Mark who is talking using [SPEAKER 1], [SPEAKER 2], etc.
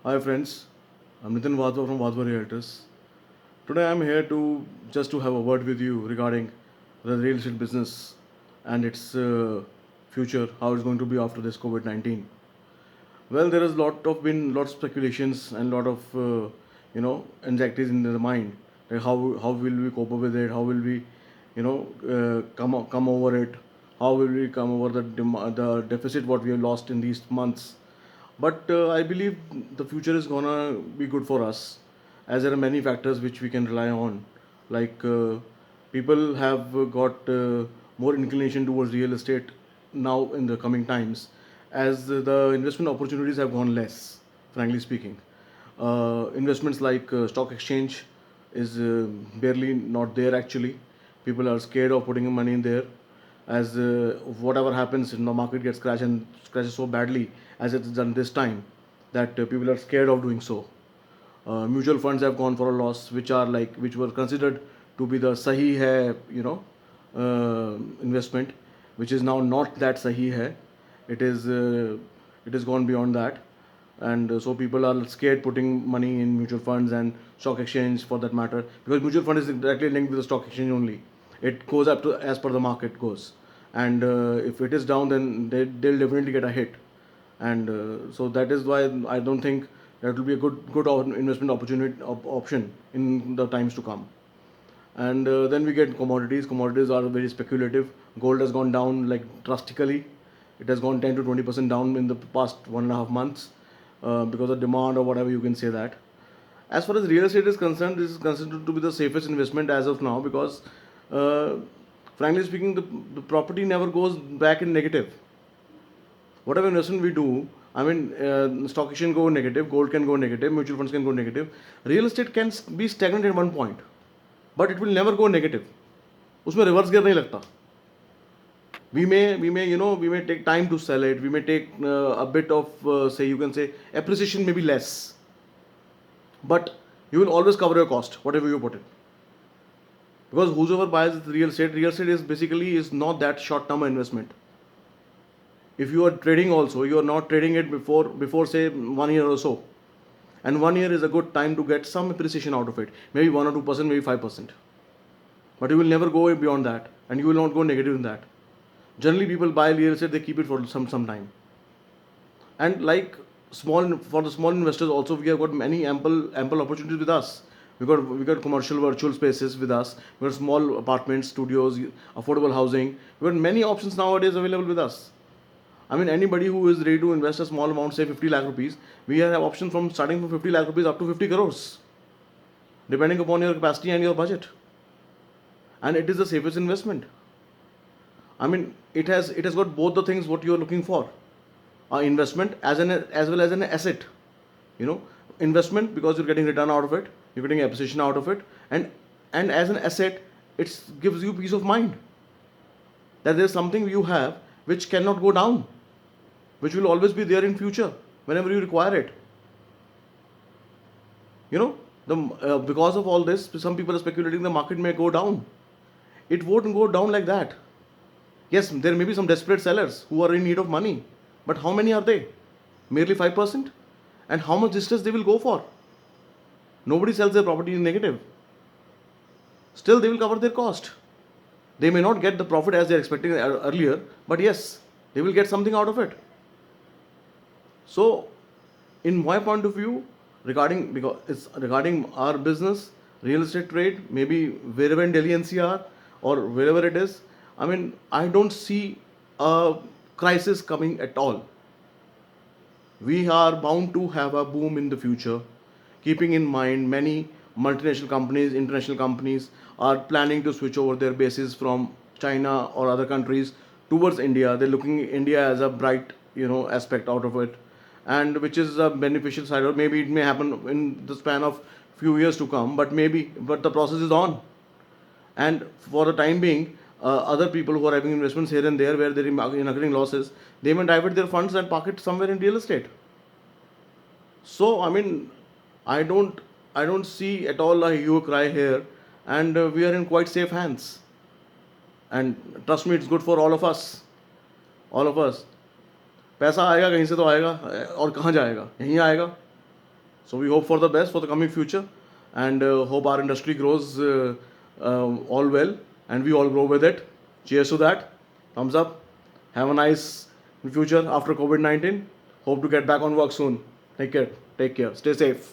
[SPEAKER 1] Hi friends, I'm Nitin Wadhwa from Wadhwa Realtors. Today I'm here to just to have a word with you regarding the real estate business and its future, how it's going to be after this COVID-19. Well, there is been lot of speculations and lot of anxieties in the mind. Like how will we cope up with it? How will we come over it? How will we come over the deficit what we have lost in these months? But I believe the future is gonna be good for us, as there are many factors which we can rely on. Like people have got more inclination towards real estate now in the coming times, as the investment opportunities have gone less. Frankly speaking, investments like stock exchange is barely not there actually. People are scared of putting money in there, as whatever happens in the market gets crashed and crashes so badly as it's done this time, that people are scared of doing so. Mutual funds have gone for a loss, which were considered to be the sahi hai, investment, which is now not that sahi hai. It is uh, it has gone beyond that, and so people are scared putting money in mutual funds and stock exchange for that matter, because mutual fund is directly linked with the stock exchange only. It goes up to as per the market goes, and if it is down, then they'll definitely get a hit. And so that is why I don't think that will be a good investment option in the times to come. And then we get commodities are very speculative. Gold has gone down like drastically. It has gone 10 to 20% down in the past 1.5 months, because of demand or whatever you can say that. As far as real estate is concerned, this is considered to be the safest investment as of now, because uh, frankly speaking, the property never goes back in negative. Whatever investment we do, I mean, stock exchange go negative, gold can go negative, mutual funds can go negative. Real estate can be stagnant at one point, but it will never go negative. उसमें reverse gear नहीं लगता. We may take time to sell it. We may take a bit of say, you can say, appreciation may be less, but you will always cover your cost whatever you put in, because whosoever buys real estate is basically is not that short term investment. If you are trading also, you are not trading it before say 1 year or so, and 1 year is a good time to get some appreciation out of it, maybe 1 or 2%, maybe 5%, but you will never go beyond that, and you will not go negative in that. Generally people buy real estate, they keep it for some time. And like small for the small investors also, we have got many ample opportunities with us. We got commercial virtual spaces with us. We got small apartments, studios, affordable housing. We got many options nowadays available with us. I mean, anybody who is ready to invest a small amount, say 50 lakh rupees, we have options from starting from 50 lakh rupees up to 50 crores, depending upon your capacity and your budget. And it is the safest investment. I mean, it has got both the things what you are looking for: investment as well as an asset. You know, investment because you're getting return out of it, you're getting appreciation out of it, and as an asset, it gives you peace of mind that there's something you have which cannot go down, which will always be there in future whenever you require it. You know, because of all this, some people are speculating the market may go down. It won't go down like that. Yes, there may be some desperate sellers who are in need of money, but how many are they? Merely 5%? And how much distance they will go for? Nobody sells their property in negative. Still, they will cover their cost. They may not get the profit as they are expecting earlier, but yes, they will get something out of it. So, in my point of view, because it's regarding our business, real estate trade, maybe wherever in Delhi NCR or wherever it is, I mean, I don't see a crisis coming at all. We are bound to have a boom in the future, keeping in mind many multinational companies, international companies are planning to switch over their bases from China or other countries towards India. They're looking at India as a bright, aspect out of it, and which is a beneficial side. Or maybe it may happen in the span of few years to come, but the process is on. And for the time being, other people who are having investments here and there where they're incurring losses, they may divert their funds and park it somewhere in real estate. So I mean, I don't I don't see at all a hue cry here, and we are in quite safe hands. And trust me, it's good for all of us. All of us. पैसा आएगा कहीं से तो आएगा, और कहाँ जाएगा? यहीं आएगा. So we hope for the best for the coming future, and hope our industry grows all well, and we all grow with it. Cheers to that. Thumbs up. Have a nice future after COVID-19. Hope to get back on work soon. Take care. Take care. Stay safe.